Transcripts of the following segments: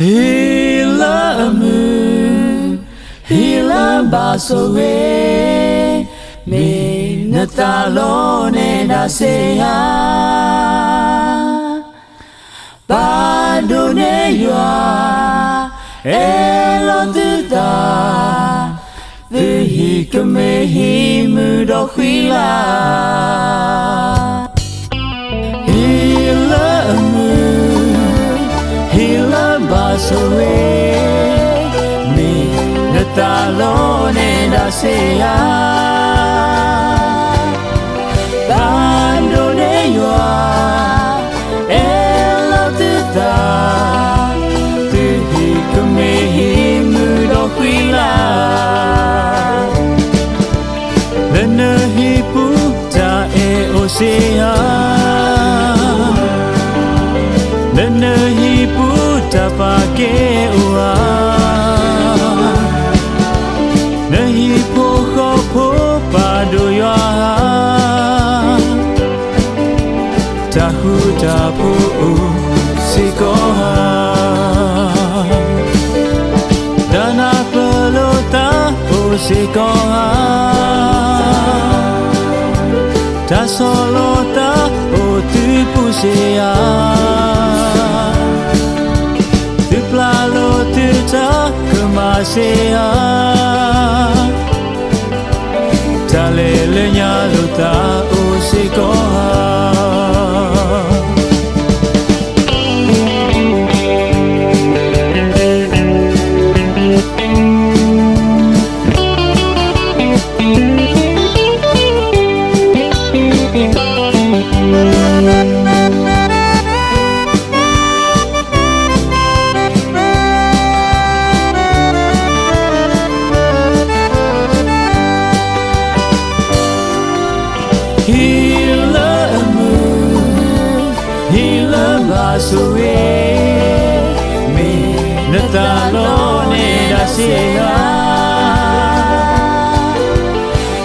Hilamu, hilambasore, me natalone da seha. Padone yoa, elotuta, the hikame mudohila. Hilambasore, me natalone da seha. Bandone yoa, elotuta, tuhikame mudohila. Lena hiputa e osea. Lena hiputa pake ua. Nahi poho po padoya. Tahu tapu sikoha. Dana pelota sikoha. Ta solota tu pusea. Plalo tuta kemasea. Talelenya luta usikoha. Hilambasore, me natalone da seha.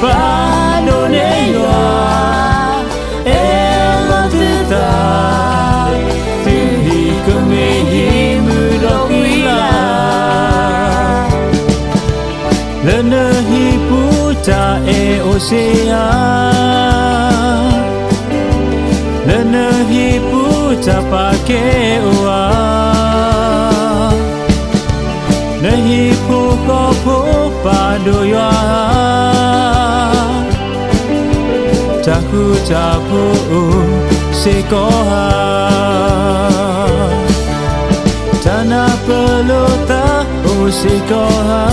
Padone yoa, elotuta, tuhikame mudohila. Lena hiputa e osea. Lena hiputa pake ua. Nahi poho po padoya. Tahu tapu sikoha. Tanah pelota sikoha.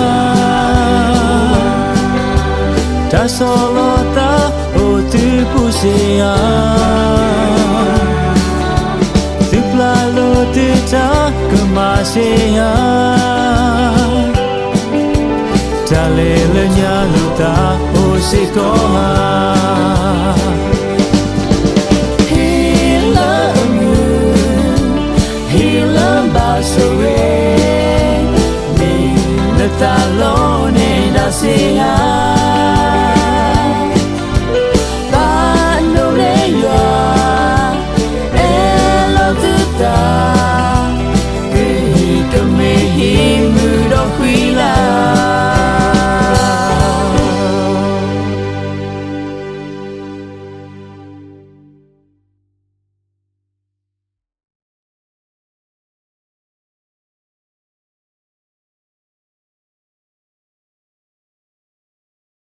Ta solota tu pusea. Plalo tuta kemasea. Talelenya luta usikoha. Hilamu, hilambasore.